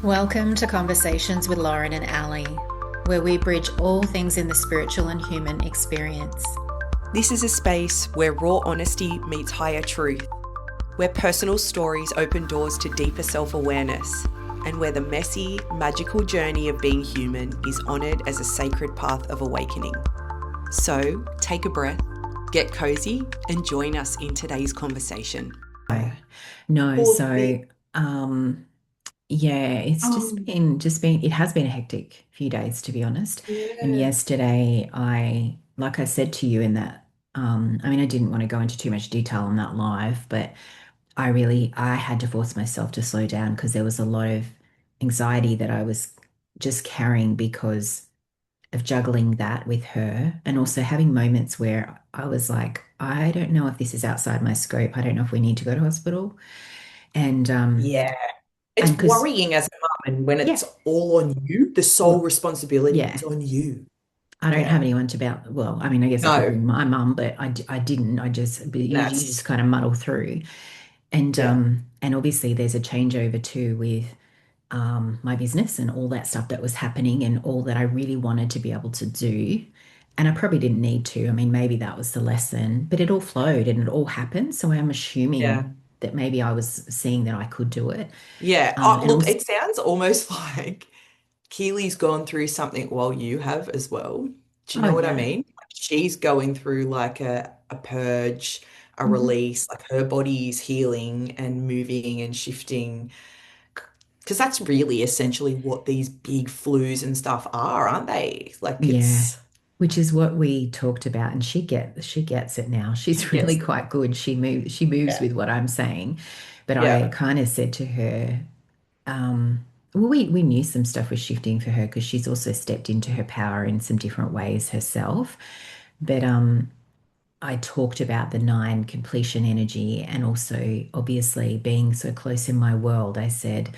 Welcome to Conversations with Lauren and Ali, where we bridge all things in the spiritual and human experience. This is a space where raw honesty meets higher truth, where personal stories open doors to deeper self-awareness, and where the messy, magical journey of being human is honoured as a sacred path of awakening. So, take a breath, get cozy, and join us in today's conversation. No, Poor so thing. yeah, it's Um, it has been a hectic few days, to be honest. And yeah, yesterday like I said to you in that, I mean, I didn't want to go into too much detail on that live, but I had to force myself to slow down because there was a lot of anxiety that I was just carrying because of juggling that with her and also having moments where I was like, I don't know if this is outside my scope. I don't know if we need to go to hospital. And yeah. and It's because worrying as a mum, and when yeah, it's all on you, the sole well, responsibility is yeah, on you. I don't have Yeah. anyone to about. Well, I mean, I guess I could No, ring my mum, but I didn't. But you just that's kind of muddle through, yeah, and obviously there's a changeover too with my business and all that stuff that was happening and all that I really wanted to be able to do. And I probably didn't need to. I mean, maybe that was the lesson, but it all flowed and it all happened. So I'm yeah. assuming that maybe I was seeing that I could do it. Yeah. And Look, also, it sounds almost like Keely's gone through something while you have as well. Do you oh know what I yeah. mean? Like she's going through like a purge, a Mhm. release, like her body's healing and moving and shifting. Because that's really essentially what these big flus and stuff are, aren't they? Like Yeah, it's, which is what we talked about, and she gets it now. she She's really gets it. quite good. She moves Yeah. with what I'm saying. But I Yeah. kind of said to her, well, we knew some stuff was shifting for her because she's also stepped into her power in some different ways herself. But I talked about the nine completion energy and also obviously being so close in my world. I said,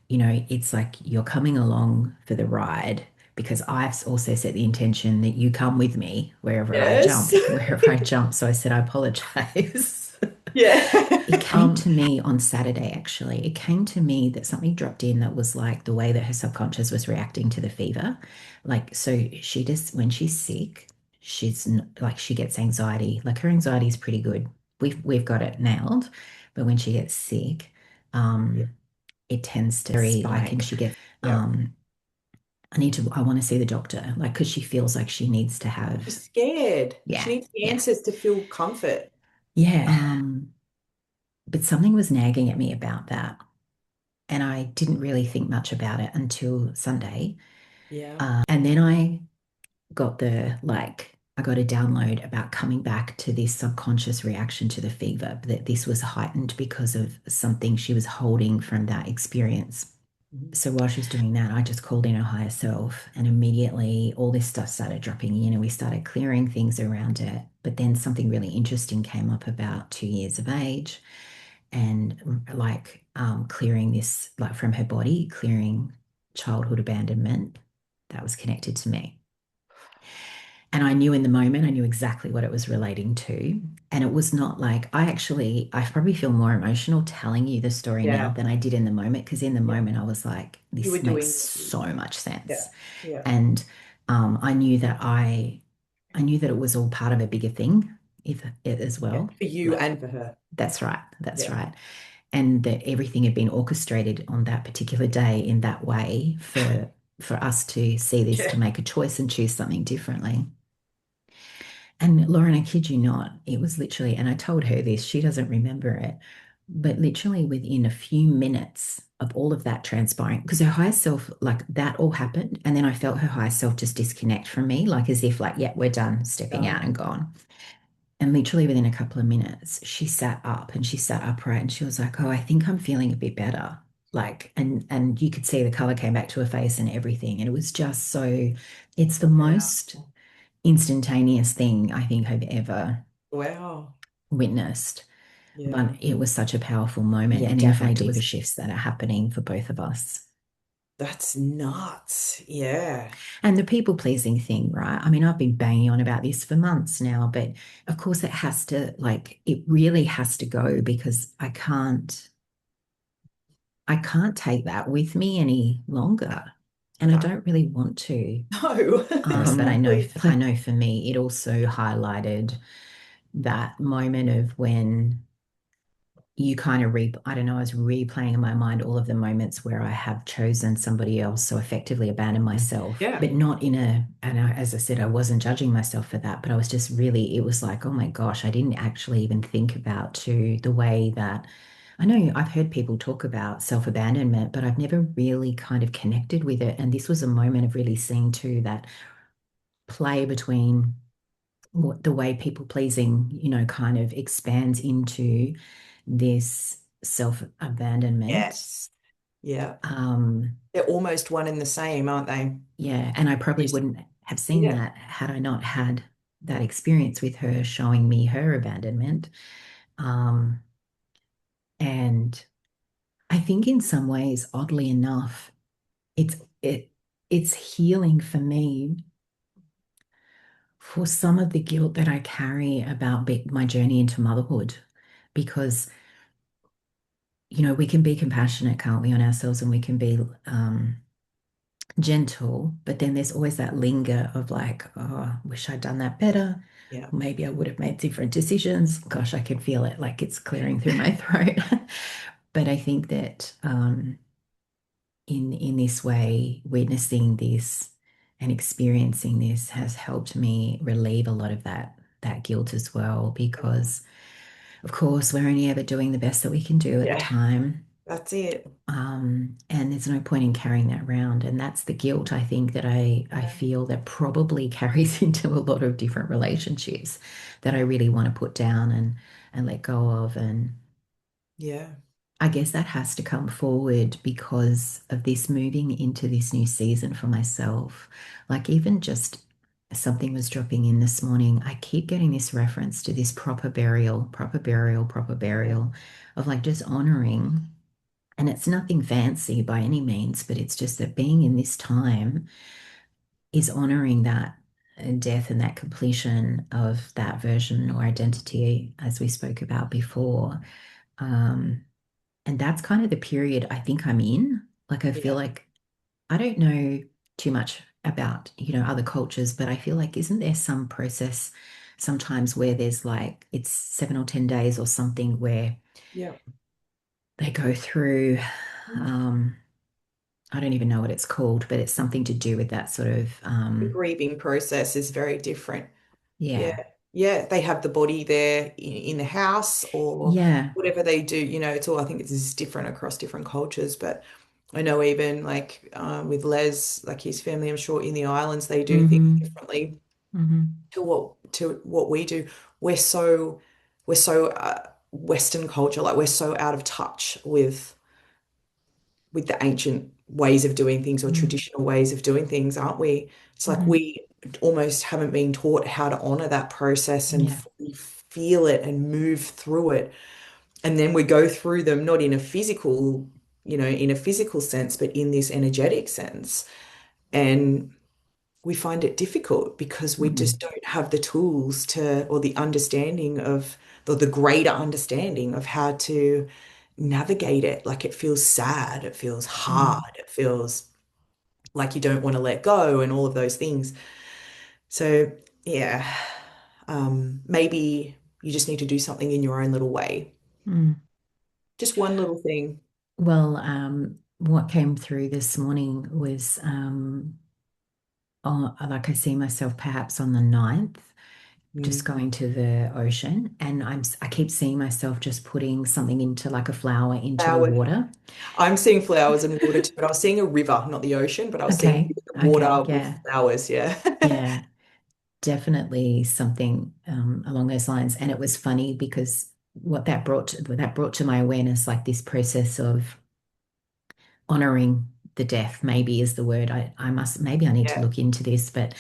it's like you're coming along for the ride because I've also set the intention that you come with me Yes. wherever I jump. So I said, I apologize. Yeah. It came to me on Saturday, actually. It came to me that something dropped in that was like the way that her subconscious was reacting to the fever. Like, so she just, when she's sick, like she gets anxiety. Like her anxiety is pretty good. We've got it nailed. But when she gets sick, Yeah. it tends to spike and Spike. she gets, Yeah. I want to see the doctor, like, because she feels like she needs to have, She's scared. She yeah, needs the yeah, answers to feel comfort. yeah. But something was nagging at me about that. And I didn't really think much about it until Sunday. Yeah. And then I got a download about coming back to this subconscious reaction to the fever, that this was heightened because of something she was holding from that experience. Mhm. So while she was doing that, I just called in her higher self, and immediately all this stuff started dropping in, and we started clearing things around it. But then something really interesting came up about 2 years of age and like clearing this, like from her body, clearing childhood abandonment that was connected to me. And I knew in the moment, I knew exactly what it was relating to. And it was not like I probably feel more emotional telling you the story now Yeah. than I did in the moment. Because in the Yeah. moment, I was like, You were this makes doing, so much yeah. sense. Yeah. And I knew that I knew that it was all part of a bigger thing, if it as Yeah. well. For you Like, and for her. that's right. That's Yeah. right. And that everything had been orchestrated on that particular day in that way for us to see this, to Yeah. make a choice and choose something differently. And Lauren, I kid you not, it was literally, and I told her this, she doesn't remember it, but literally within a few minutes of all of that transpiring, because her higher self, like that all happened. And then I felt her higher self just disconnect from me, like as if, like, yeah, we're done, stepping out Done. and gone. And literally within a couple of minutes, she sat up and she sat upright and she was like, "Oh, I think I'm feeling a bit better." Like, and you could see the color came back to her face and everything. And it was just so, it's the Yeah. most instantaneous thing I think I've ever Wow. witnessed. But Yeah. it was such a powerful moment Yeah, and definitely definitely. deeper shifts that are happening for both of us. That's nuts. Yeah. And the people pleasing thing, right? I mean, I've been banging on about this for months now, but of course it has to, like, it really has to go because I can't. I can't take that with me any longer. And I No. don't really want to. No, But I know, exactly. I know for me, it also highlighted that moment of when you kind of I don't know, I was replaying in my mind all of the moments where I have chosen somebody else, so effectively abandoned myself, Yeah. but not in a, and as I said, I wasn't judging myself for that, but I was just really, it was like, oh my gosh, I didn't actually even think about to the way that I know I've heard people talk about self-abandonment, but I've never really kind of connected with it. And this was a moment of really seeing too that play between what the way people pleasing, kind of expands into this self-abandonment. Yes. Yeah. Um, They're almost one and the same, aren't they? yeah, and I probably Yes. wouldn't have seen Yeah. that had I not had that experience with her showing me her abandonment. Um, and I think in some ways, oddly enough, it's it it's healing for me for some of the guilt that I carry about my journey into motherhood, because we can be compassionate, can't we, on ourselves, and we can be gentle, but then there's always that linger of like, oh, I wish I'd done that better. Yeah. Maybe I would have made different decisions. Gosh, I can feel it like it's clearing through my throat. But I think that in this way, witnessing this and experiencing this has helped me relieve a lot of that guilt as well, because of course we're only ever doing the best that we can do at the Yeah. time. That's it. And there's no point in carrying that around. And that's the guilt I think that I feel that probably carries into a lot of different relationships that I really want to put down and let go of. And Yeah. I guess that has to come forward because of this moving into this new season for myself. Like even just something was dropping in this morning. I keep getting this reference to this proper burial, proper burial, proper Yeah. burial of like just honoring. And it's nothing fancy by any means, but it's just that being in this time is honoring that death and that completion of that version or identity, as we spoke about before. Um, and that's kind of the period I think I'm in. Like, I feel Yeah. like I don't know too much about, other cultures, but I feel like isn't there some process sometimes where there's like it's 7 or 10 days or something where Yeah. they go through I don't even know what it's called, but it's something to do with that sort of The grieving process is very different. Yeah. yeah. Yeah. They have the body there in the house or Yeah. whatever they do. It's all, I think it's different across different cultures. But I know even like with Les, like his family, I'm sure in the islands, they do things Mm-hmm. differently Mm-hmm. to what we do. We're so Western culture, like we're so out of touch with the ancient ways of doing things or traditional ways of doing things, aren't we? It's like Mm-hmm. we almost haven't been taught how to honor that process and Yeah. fully feel it and move through it. And then we go through them not in a physical sense, but in this energetic sense. And we find it difficult because we Mm-hmm. just don't have the tools or the understanding the greater understanding of how to navigate it. Like it feels sad, it feels Mm. hard, it feels like you don't want to let go and all of those things. So, yeah, maybe you just need to do something in your own little way. Mm. Just one little thing. Well, what came through this morning was like I see myself perhaps on the 9th, just Mm. going to the ocean, and I keep seeing myself just putting something into like a flower into the Flowers. water. I'm seeing flowers and water too, but I was seeing a river, not the ocean, but I was seeing Okay. Okay. water with Yeah. flowers. Yeah. Yeah. Definitely something along those lines. And it was funny because what that brought to my awareness, like this process of honoring the death, maybe is the word. I must maybe I need to Yeah. look into this, but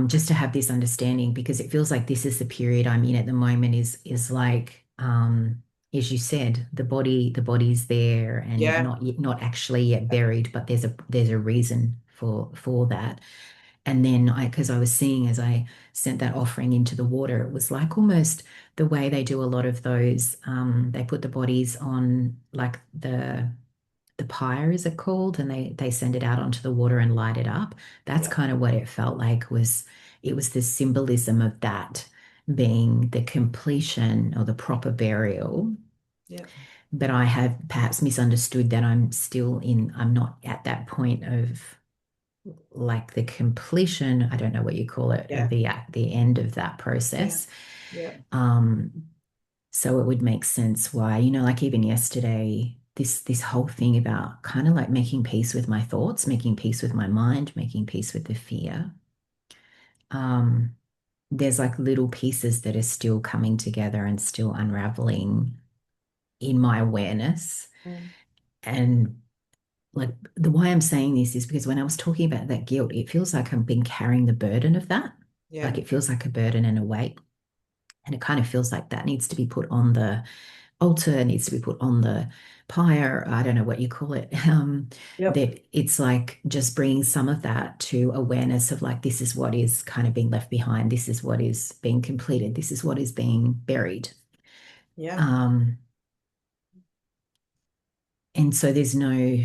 just to have this understanding, because it feels like this is the period I'm in at the moment, is like as you said, the body's there and Yeah. not actually yet buried, but there's a reason for that. And then because I was seeing as I sent that offering into the water, it was like almost the way they do a lot of those. They put the bodies on like the pyre, is it called? And they send it out onto the water and light it up. That's Yeah. kind of what it felt like, was it was the symbolism of that being the completion or the proper burial. Yeah. But I have perhaps misunderstood that I'm not at that point of like the completion, I don't know what you call it, of Yeah. the end of that Yeah. process. Yeah. Um, so it would make sense why, like even yesterday, this whole thing about kind of like making peace with my thoughts, making peace with my mind, making peace with the fear. Um, there's like little pieces that are still coming together and still unraveling in my awareness. Mm. And like the why I'm saying this is because when I was talking about that guilt, it feels like I've been carrying the burden of that. Yeah. Like it feels like a burden and a weight. And it kind of feels like that needs to be put on the altar, needs to be put on the pyre. I don't know what you call it. Yep. That it's like just bringing some of that to awareness of like, this is what is kind of being left behind. This is what is being completed. This is what is being buried. Yeah. Um, and so there's no,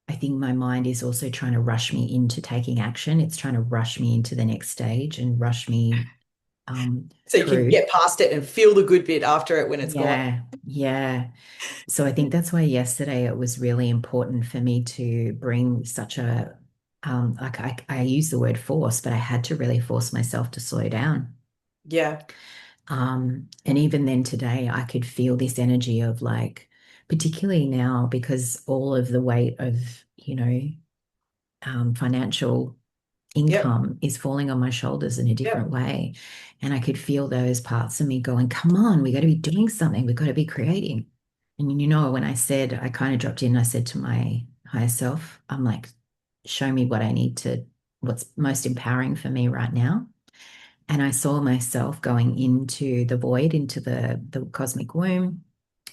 I think my mind is also trying to rush me into taking action. It's trying to rush me into the next stage and rush me So you can through. get past it and feel the good bit after it when it's gone. Yeah, yeah. So I think that's why yesterday it was really important for me to bring such a like I use the word force, but I had to really force myself to slow down. Yeah. And even then today, I could feel this energy of like, particularly now because all of the weight of, financial Yep. income is falling on my shoulders in a different Yep. way. And I could feel those parts of me going, come on, we got to be doing something. We've got to be creating. And when I said, I kind of dropped in, I said to my higher self, I'm like, show me what's most empowering for me right now. And I saw myself going into the void, into the cosmic womb.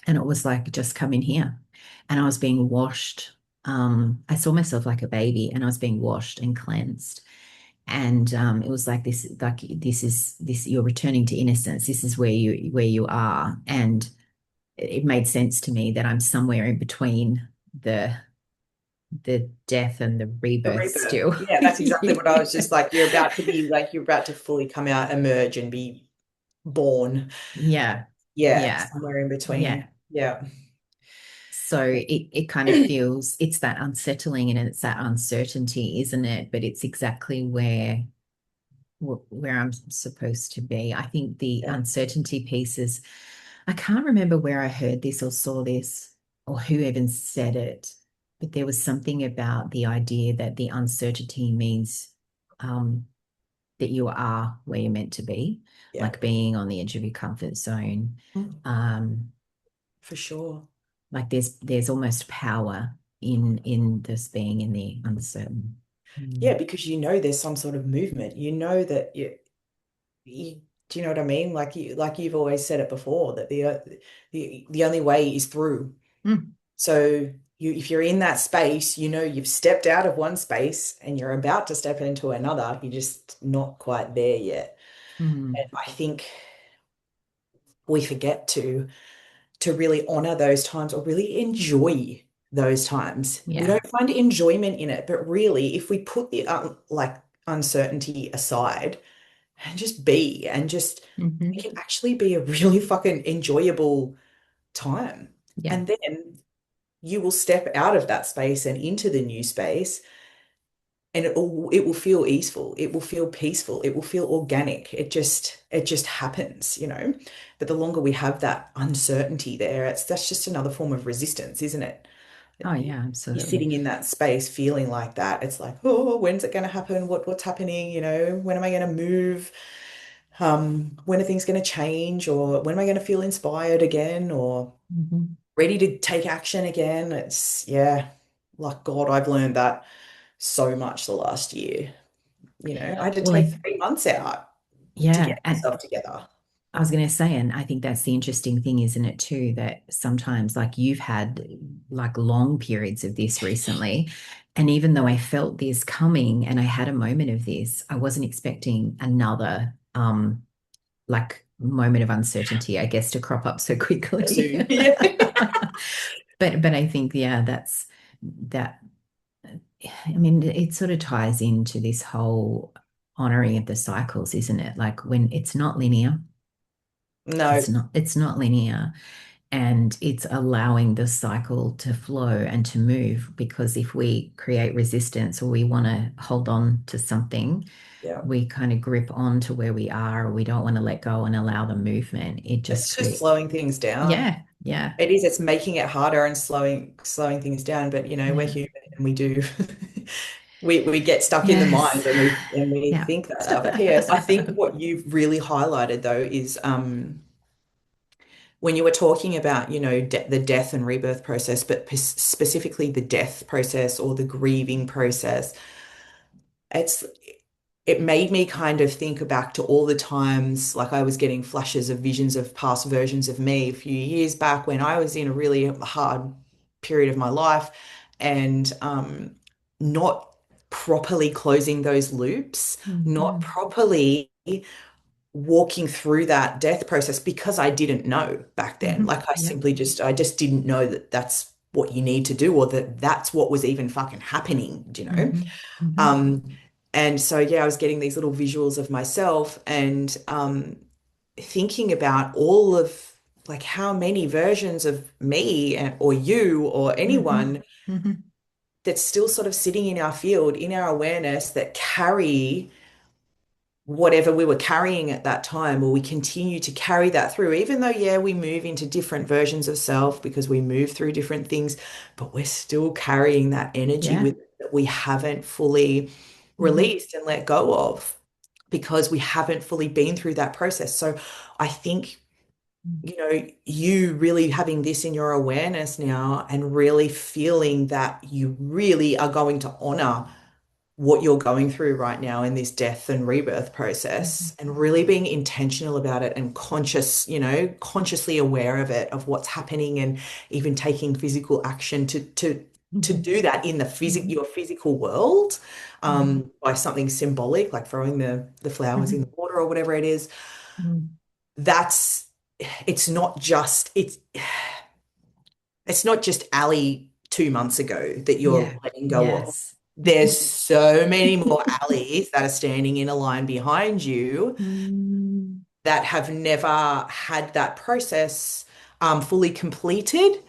And it was like, just come in here. And I was being washed. I saw myself like a baby and I was being washed and cleansed. And it was like this, you're returning to innocence. This is where you are. And it made sense to me that I'm somewhere in between the death and the The rebirth rebirth. still. Yeah, that's exactly what I was just like. You're about to fully come out, emerge, and be born. Yeah, Yeah, yeah, somewhere in yeah. between. Yeah. So it kind of feels, it's that unsettling and it's that uncertainty, isn't it? But it's exactly where I'm supposed to be. I think the Yeah. uncertainty piece is, I can't remember where I heard this or saw this or who even said it, but there was something about the idea that the uncertainty means um, that you are where you're meant to be, Yeah. like being on the edge of your comfort zone. Mm. Um, For sure. like there's almost power in this being in the uncertain. Yeah, Mm. because there's some sort of movement. You know that you do you know what I mean? Like you've always said it before that the only way is through. Mm. So if you're in that space, you've stepped out of one space and you're about to step into another. You're just not quite there yet. Mm. And I think we forget to really honor those times or really enjoy those times. We Yeah. don't find enjoyment in it, but really, if we put the like uncertainty aside and just be and just it Hmm. can actually be a really fucking enjoyable time. Yeah. And then you will step out of that space and into the new space and it will feel easeful, it will feel peaceful, it will feel organic. It just happens. But the longer we have that uncertainty there, that's just another form of resistance, isn't it? Oh yeah, You're absolutely. sitting in that space feeling like that. It's like, oh, when's it going to happen? What's happening? When am I going to move? When are things going to change? Or when am I going to feel inspired again? Or Hmm. ready to take action again? Yeah, like God, I've learned that so much the last year. I had to Well, take 3 months out to yeah, get and myself together. I was going to say, and I think that's the interesting thing, isn't it, too, that sometimes like you've had like long periods of this recently. And even though I felt this coming and I had a moment of this, I wasn't expecting another like moment of uncertainty, I guess, to crop up so quickly. Soon. Yeah. But I think, yeah, that's that, I mean, it sort of ties into this whole honoring of the cycles, isn't it? Like when it's not linear, No, it's not linear, and it's allowing the cycle to flow and to move, because if we create resistance or we want to hold on to something, yeah. we kind of grip on to where we are, or we don't want to let go and allow the movement. It just It's just create, slowing things down. yeah, yeah, It is, it's making it harder and slowing things down. But you know, we're yeah, human and we do we get stuck in the yes, mind and we yeah. think that stuff. Yes, I think what you've really highlighted though is when you were talking about, you know, de the death and rebirth process, but specifically the death process or the grieving process, it's it made me kind of think back to all the times like I was getting flashes of visions of past versions of me a few years back when I was in a really hard period of my life and not properly closing those loops, not Mhm, properly walking through that death process because I didn't know back then. mhm, Like I yeah, simply I just didn't know that that's what you need to do or that that's what was even fucking happening, do you know? mhm, mhm, Um, and so, yeah, I was getting these little visuals of myself and thinking about all of like how many versions of me or you or mhm, anyone mhm, that's still sort of sitting in our field, in our awareness that carry whatever we were carrying at that time, or we continue to carry that through, even though, yeah, we move into different versions of self because we move through different things, but we're still carrying that energy yeah, with that we haven't fully mhm, released and let go of because we haven't fully been through that process. So I think, you know, you really having this in your awareness now and really feeling that you really are going to honor what you're going through right now in this death and rebirth mhm, process and really being intentional about it and conscious, you know, consciously aware of it, of what's happening and even taking physical action to mhm, do that in the mhm, your physical world mhm, by something symbolic like throwing the flowers in the mhm, water or whatever it is. mhm. That's it's not just it's not just Ali 2 months ago that you're Yeah, letting go of. yes. There's so many more Alis that are standing in a line behind you Mm, that have never had that process fully completed.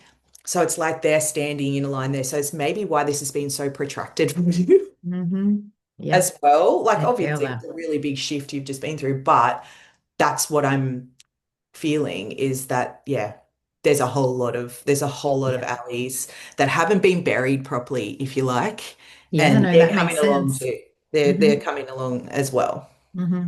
So it's like they're standing in a line there. So it's maybe why this has been so protracted for you mhm. Yep, as well. Like I feel obviously it's that. a really big shift you've just been through, but that's what I'm feeling is that, yeah, there's a whole lot of Yeah. alleys that haven't been buried properly, if you like, Yeah, and no, they're that makes coming along sense. too. They're Hmm. coming along as well. Hmm.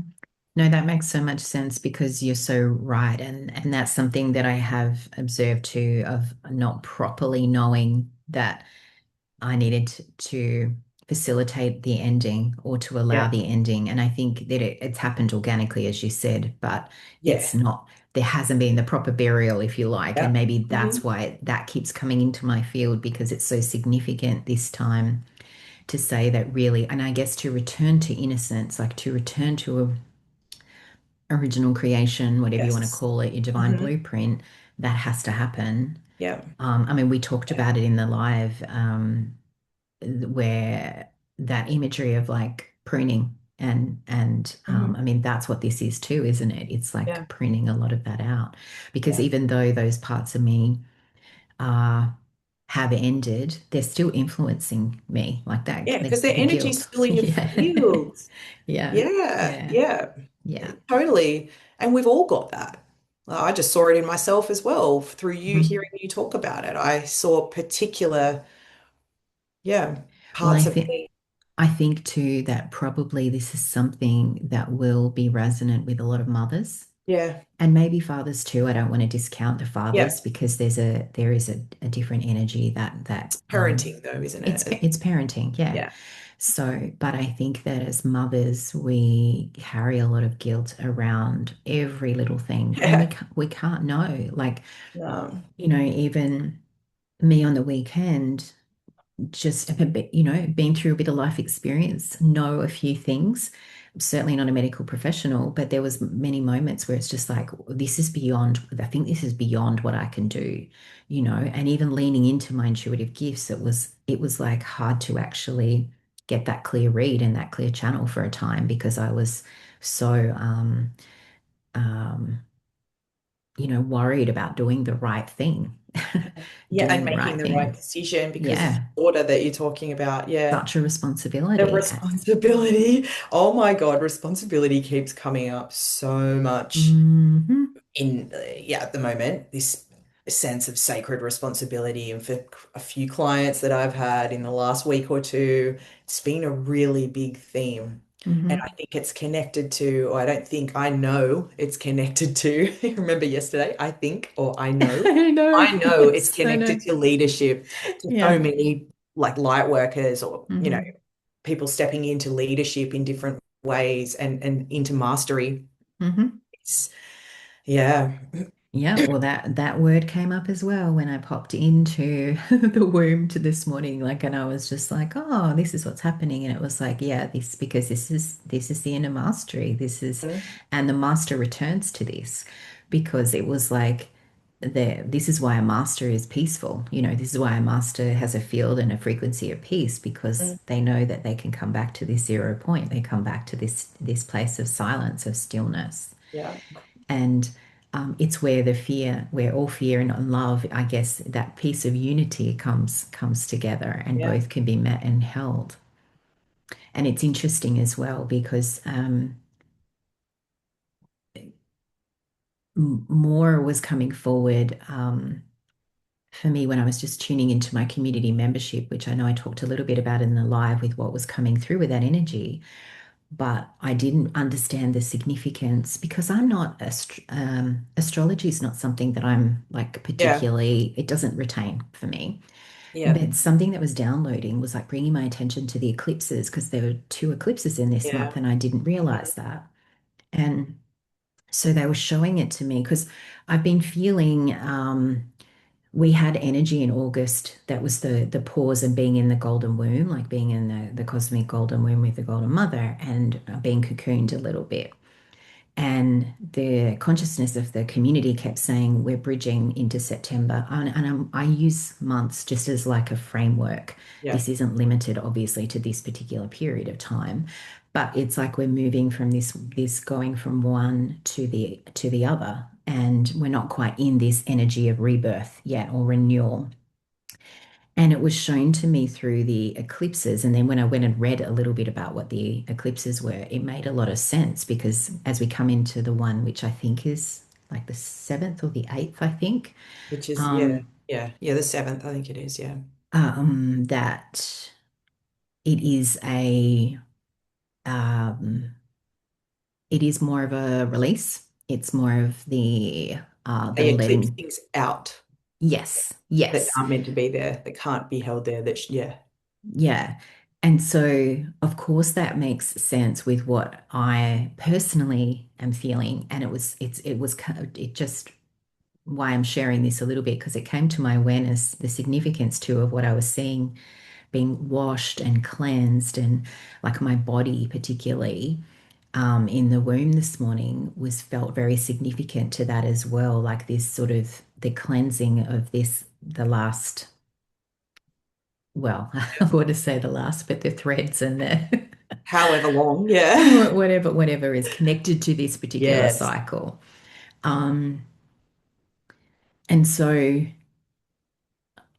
No, that makes so much sense because you're so right. And that's something that I have observed too, of not properly knowing that I needed to facilitate the ending or to allow Yeah, the ending. And I think that it's happened organically, as you said, but it's yeah, not, there hasn't been the proper burial, if you like. And yeah. maybe Hmm. that's why that keeps coming into my field, because it's so significant this time to say that really, and I guess to return to innocence, like to return to a original creation, whatever you want to Yes. call it, your divine Hmm. blueprint, that has to happen. Yeah, I mean, we talked yeah. about it in the live, where that imagery of like pruning and Hmm. I mean that's what this is too, isn't it? It's like Yeah, pruning a lot of that out, because yeah, even though those parts of me uh have ended, they're still influencing me like that, yeah. Because their the energy's guilt. still in your Yeah. field. Yeah. Yeah, Yeah. yeah, Yeah. totally. And we've all got that. I just saw it in myself as well through you Mhm. hearing you talk about it. I saw particular, yeah, Well, parts of me. I think too that probably this is something that will be resonant with a lot of mothers Yeah, and maybe fathers too. I don't want to discount the yeah. fathers, because there is a different energy that Parenting though, isn't it? it's parenting, yeah. Yeah. So, but I think that as mothers, we carry a lot of guilt around every little thing, and Yeah. we can't know. Like, No. even me on the weekend, just a bit, been through a bit of life experience, know a few things, certainly not a medical professional, but there was many moments where it's just like, this is beyond, I think this is beyond what I can do, and even leaning into my intuitive gifts, it was like hard to actually get that clear read and that clear channel for a time because I was so um, worried about doing the right thing, Yeah, doing and the making right the right thing. decision because of Yeah, the order that you're talking about. Yeah. such a The responsibility. responsibility. Oh my God, responsibility keeps coming up so much Mhm, in, yeah, at the moment, this sense of sacred responsibility. And for a few clients that I've had in the last week or two, it's been a really big theme. And I mhm. think it's connected to, or I don't think, I know it's connected to, remember yesterday, I think, or I know. I know. I know it's Yes, I connected know. to leadership, to so Yeah. many like light workers or, Hmm. people stepping into leadership in different ways and into mastery. Hmm. It's, yeah. Yeah, well, that word came up as well when I popped into the womb to this morning, like, and I was just like, oh, this is what's happening, and it was like, yeah, this because this is the inner mastery. And the master returns to this because it was like this is why a master is peaceful. This is why a master has a field and a frequency of peace because Mm, they know that they can come back to this 0 point. They come back to this place of silence, of stillness. yeah, And it's where where all fear and love, I guess, that piece of unity comes together, and yeah, both can be met and held. And it's interesting as well because more was coming forward for me when I was just tuning into my community membership, which I know I talked a little bit about in the live with what was coming through with that energy. But I didn't understand the significance because I'm not astrology is not something that I'm like yeah, particularly, it doesn't retain for me. yeah, But something that was downloading was like bringing my attention to the eclipses because there were two eclipses in this yeah. month and I didn't realize that. And so they were showing it to me because I've been feeling we had energy in August that was the pause and being in the golden womb, like being in the cosmic golden womb with the golden mother and being cocooned a little bit. And the consciousness of the community kept saying we're bridging into September. I use months just as like a framework. Yeah. This isn't limited, obviously, to this particular period of time, but it's like we're moving from this going from one to the other, and we're not quite in this energy of rebirth yet or renewal. And it was shown to me through the eclipses. And then when I went and read a little bit about what the eclipses were, it made a lot of sense because as we come into the one, which I think is like the seventh or the eighth, I think, Which is, yeah, um, yeah, yeah, the seventh, I think it is, yeah. that it is um, it is more of a release. It's more of the They eclipse letting. things out Yes, that yes. aren't meant to be there, that can't be held there, yeah, Yeah. And so, of course, that makes sense with what I personally am feeling. And it just why I'm sharing this a little bit because it came to my awareness, the significance too of what I was seeing being washed and cleansed, and like my body, particularly in the womb this morning, was felt very significant to that as well. Like this sort of the cleansing of the last well, I want to say the last, but the threads and the however long, yeah. whatever is connected to this particular Yes. cycle. Um, and so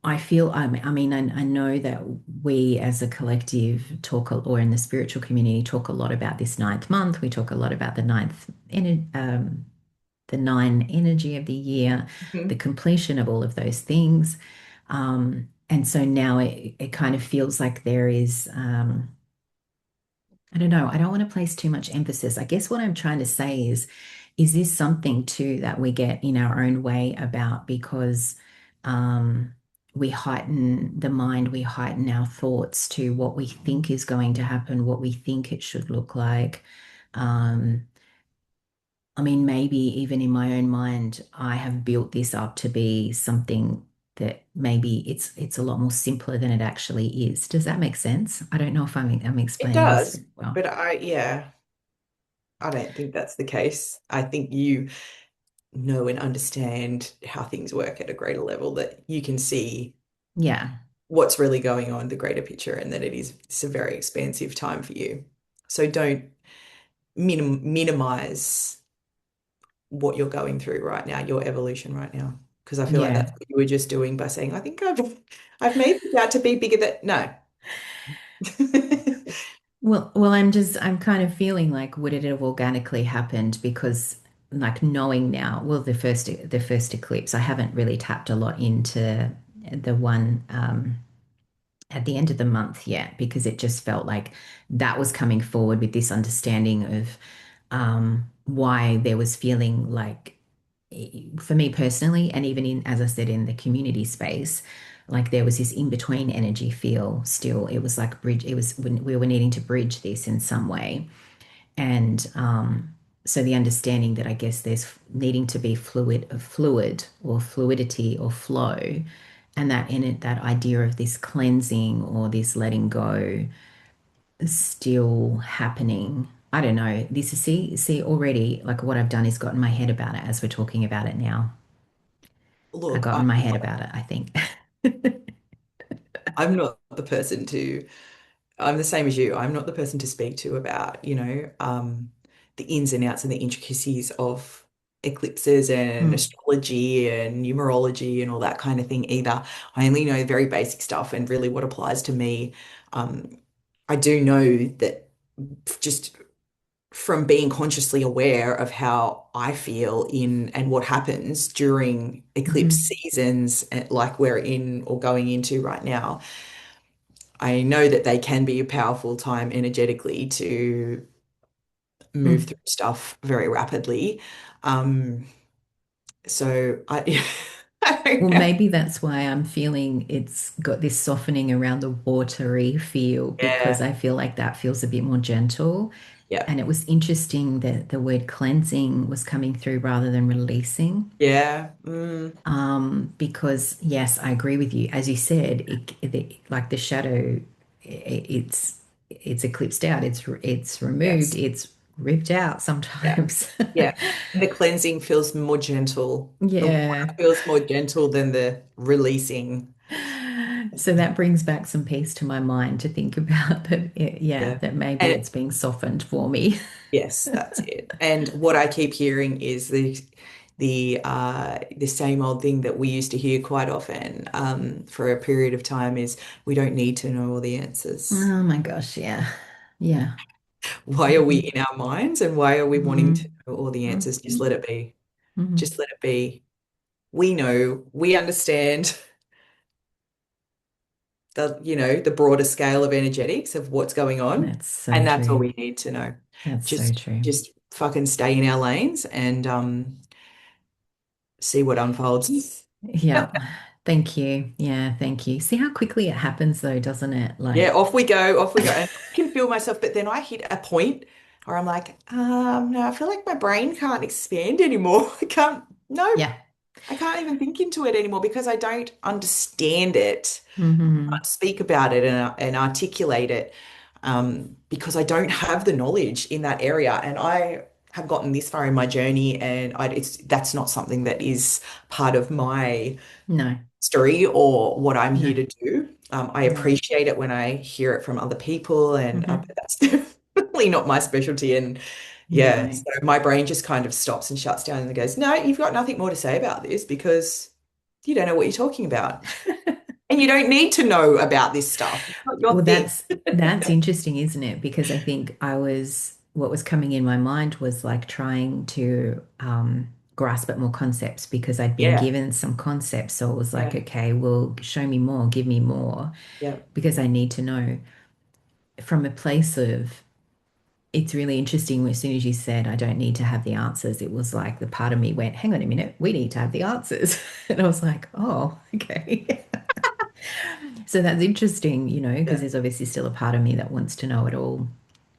I mean, I know that we as a collective or in the spiritual community, talk a lot about this ninth month. We talk a lot about the nine energy of the year, the Mhm. completion of all of those things. And so now it kind of feels like there is, I don't know. I don't want to place too much emphasis. I guess what I'm trying to say is this something too that we get in our own way about because um, we heighten the mind, we heighten our thoughts to what we think is going to happen, what we think it should look like. Um, I mean, maybe even in my own mind, I have built this up to be something that maybe it's a lot more simpler than it actually is. Does that make sense? I don't know if I'm It explaining this does, well. but yeah. I don't think that's the case. I think you know and understand how things work at a greater level, that you can see Yeah. what's really going on, the greater picture, and that it's a very expansive time for you. So don't minimize what you're going through right now, your evolution right now. Because I feel like Yeah. that's what you were just doing by saying, I think I've made it out to be bigger than no. Well, I'm kind of feeling like would it have organically happened because like knowing now, well, the first eclipse, I haven't really tapped a lot into the one at the end of the month yet because it just felt like that was coming forward with this understanding of why there was feeling like for me personally, and even in, as I said, in the community space, like there was this in between energy feel still. It was like bridge, it was when we were needing to bridge this in some way. And so the understanding that I guess there's needing to be fluid or fluidity or flow, and that in it, that idea of this cleansing or this letting go is still happening. I don't know. This is see already like what I've done is gotten my head about it as we're talking about it now. I Look, got in my head about it, I think. I'm not the person to I'm the same as you. I'm not the person to speak to about, the ins and outs and the intricacies of eclipses and Mm, astrology and numerology and all that kind of thing either. I only know very basic stuff and really what applies to me. Um, I do know that just from being consciously aware of how I feel in and what happens during eclipse mhm, seasons, like we're in or going into right now, I know that they can be a powerful time energetically to move mm. through stuff very rapidly. Um, so I, I Well, don't know. maybe that's why I'm feeling it's got this softening around the watery feel because Yeah, I feel like that feels a bit more gentle. yeah, And it was interesting that the word cleansing was coming through rather than releasing. yeah, Because yes, I agree with you. As you said, like the shadow, it's eclipsed out. It's removed. yes, It's ripped out yeah, sometimes. yeah. And the cleansing feels more gentle. The water Yeah. feels more gentle than the releasing. So that brings back some peace to my mind to think about that. Yeah, Yeah. that maybe And it's being softened for me. yes, that's it. And what I keep hearing is the same old thing that we used to hear quite often for a period of time is we don't need to know all the answers. Oh my gosh, yeah. Yeah. Why are we hmm in our minds and why are we wanting to hmm know all the answers? Just let it be. hmm Just let it be. We know, we understand the broader scale of energetics of what's going on. That's so And that's all true. we need to know. That's so Just true. just fucking stay in our lanes and see what unfolds. Yeah. Thank you. Yeah, thank you. See how quickly it happens though, doesn't it? Yeah, Like, off we go, off we go. And I can feel myself, but then I hit a point where I'm like, no, I feel like my brain can't expand anymore. I can't, no, yeah. I can't even think into it anymore because I don't understand it, hmm can't speak about it and articulate it, because I don't have the knowledge in that area. And I have gotten this far in my journey, and that's not something that is part of my No, story or what I'm here no, to do. I no. appreciate it when I hear it from other people, and hmm but that's definitely not my specialty. And yeah, No. so my brain just kind of stops and shuts down and goes, "No, you've got nothing more to say about this because you don't know what you're talking about, and you don't need to know about this stuff. It's not your Well, thing." that's interesting, isn't it? Because I think what was coming in my mind was like trying to grasp at more concepts because I'd been Yeah, given some concepts. So it was like, yeah, okay, well, show me more, give me more, yeah. because I need to know from a place of it's really interesting. As soon as you said, I don't need to have the answers, it was like the part of me went, hang on a minute, we need to have the answers. And I was like, oh, okay. So that's interesting, because Yeah. there's obviously still a part of me that wants to know it all.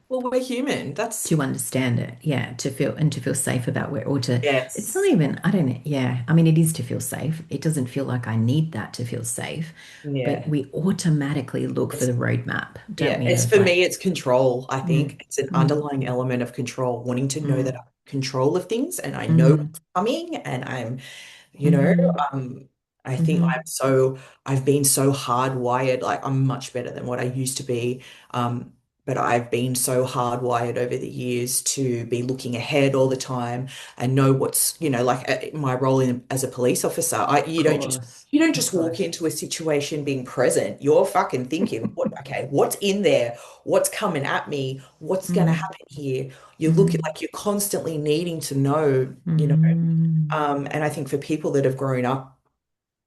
Well, we're human. That's to understand it, yeah, to feel safe about where, or to, it's not yes. even, I don't know, yeah, I mean, it is to feel safe. It doesn't feel like I need that to feel safe, but Yeah. we automatically look for It's the roadmap, don't yeah. we? It's Of for like, me, it's control. I think mm, it's an mm, underlying element of control, wanting to know that mm, I'm in control of things and I know mm, what's coming and I'm you know, mm, um, I think mm, I've been so hardwired, like I'm much better than what I used to be. Um, but I've been so hardwired over the years to be looking ahead all the time and know what's, like my role as a police officer. of course, You don't of just walk course. into a situation being present. You're fucking thinking, okay, what's in there? What's coming at me? What's going to Mm, happen here? You look at mm, like you're constantly needing to know. mm, And I think for people that have grown up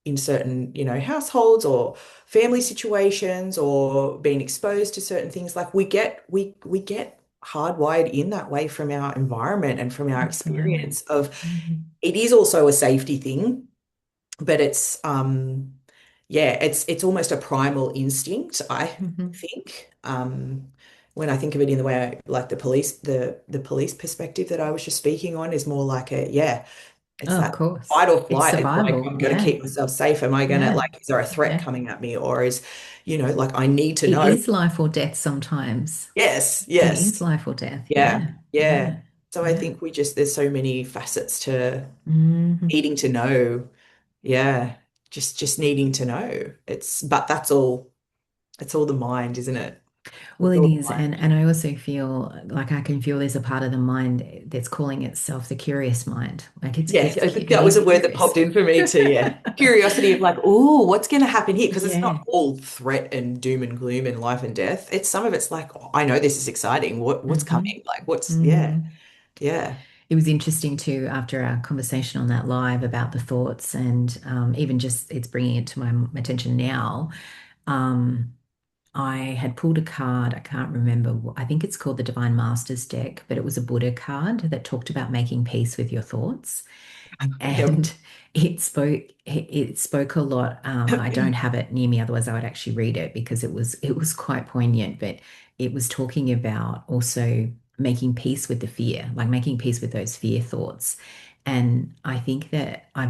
in certain, households or family situations or been exposed to certain things, like we get hardwired in that way from our environment and from our absolutely. experience of Mm-hmm. it is also a safety thing, but it's yeah, it's almost a primal instinct, I Mm-hmm. think. When I think of it in the way like the police perspective that I was just speaking on is more like a yeah. It's Oh, of that course. fight or It's flight. It's like, survival. I'm going to Yeah. keep myself safe. Am I going to, Yeah. like, is there a threat Yeah. coming at me? Or like, I need to It know. is life or death sometimes. Yes, It is yes. life or death. Yeah, Yeah. yeah. Yeah. So I Yeah. think there's so many facets to Hmm. needing to know. Yeah. Just needing to know. But it's all the mind, isn't it? Well, It's it all the is. mind. And I also feel like I can feel there's a part of the mind that's calling itself the curious mind. Like Yeah, I think it that was is a word that curious. popped in for me too. Yeah. Curiosity of like, oh, what's going to happen here? Because it's Yeah. not all threat and doom and gloom and life and death. It's some of it's like, oh, I know this is exciting. What's Hmm. coming? Like, what's, yeah, Hmm. yeah. It was interesting too after our conversation on that live about the thoughts and even just it's bringing it to my attention now. Um, I had pulled a card. I can't remember. I think it's called the Divine Masters deck, but it was a Buddha card that talked about making peace with your thoughts. Yep. And it spoke a lot. I don't have it near me, otherwise I would actually read it because it was quite poignant. But it was talking about also making peace with the fear, like making peace with those fear thoughts. And I think that I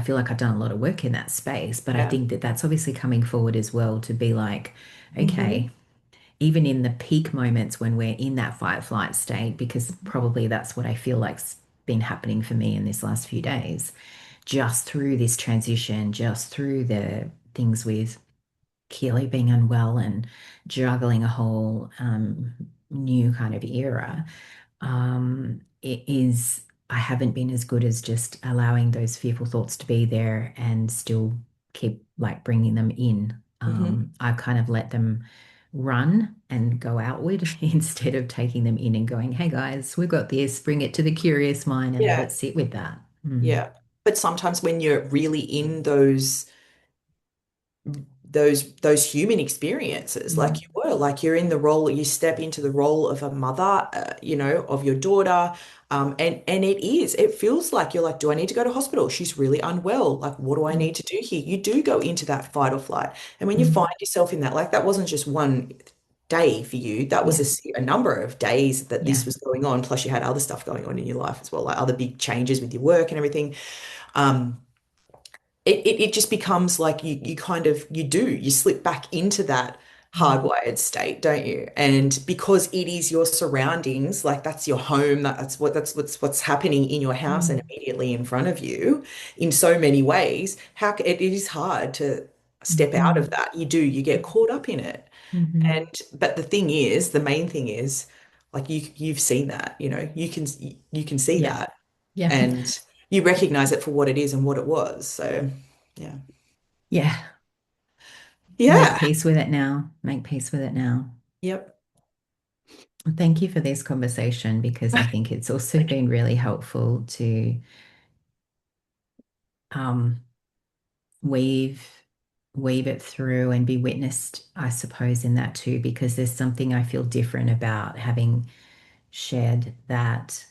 feel like I've done a lot of work in that space, but I Yeah. think that that's obviously coming forward as well to be like, Hmm. okay, even in the peak moments when we're in that fight flight state, because probably that's what I feel like's been happening for me in this last few days, just through this transition, just through the things with Keely being unwell and juggling a whole new kind of era, it is, I haven't been as good as just allowing those fearful thoughts to be there and still keep like bringing them in. Hmm. I've kind of let them run and go outward instead of taking them in and going, hey guys, we've got this, bring it to the curious mind and let Yeah. it sit with that. Mm, Yeah. But sometimes when you're really in those human experiences like mm, you were like you're in the role you step into the role of a mother of your daughter and it feels like you're like, do I need to go to hospital? She's really unwell. Like, what do I mm, need to do here? You do go into that fight or flight, and when you mm. find yourself in that, like, that wasn't just one day for you, that was Yeah, a number of days that yeah. this was going on, plus you had other stuff going on in your life as well, like other big changes with your work and everything. um it just becomes like you kind of you slip back into that Mm, hardwired state, don't you? And because it is your surroundings, like that's your home, that's what's happening in your house and mm, immediately in front of you in so many ways. It is hard to step out of mhm, that. You get caught up in it. mhm. And but the main thing is like you've seen that, you can see Yeah, that yeah, and you recognize it for what it is and what it was. So, yeah. yeah. Make Yeah. peace with it now. Make peace with it now. Yep. Thank you for this conversation because I think it's also been really helpful to um, weave weave it through and be witnessed, I suppose, in that too, because there's something I feel different about having shared that.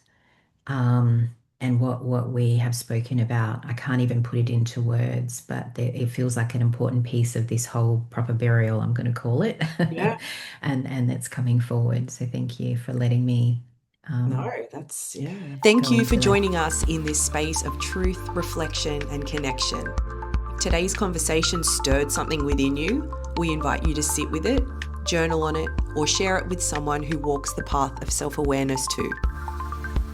and what we have spoken about, I can't even put it into words, but it feels like an important piece of this whole proper burial, I'm going to call it, Yeah. and that's coming forward. So thank you for letting me No, that's, yeah. Thank go you for into that. joining us in this space of truth, reflection, and connection. If today's conversation stirred something within you, we invite you to sit with it, journal on it, or share it with someone who walks the path of self-awareness too.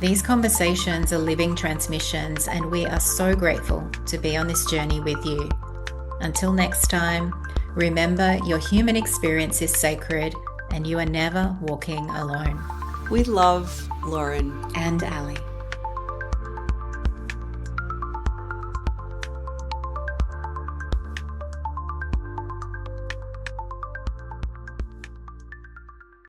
These conversations are living transmissions, and we are so grateful to be on this journey with you. Until next time, remember your human experience is sacred and you are never walking alone. With love, Lauren and Ali.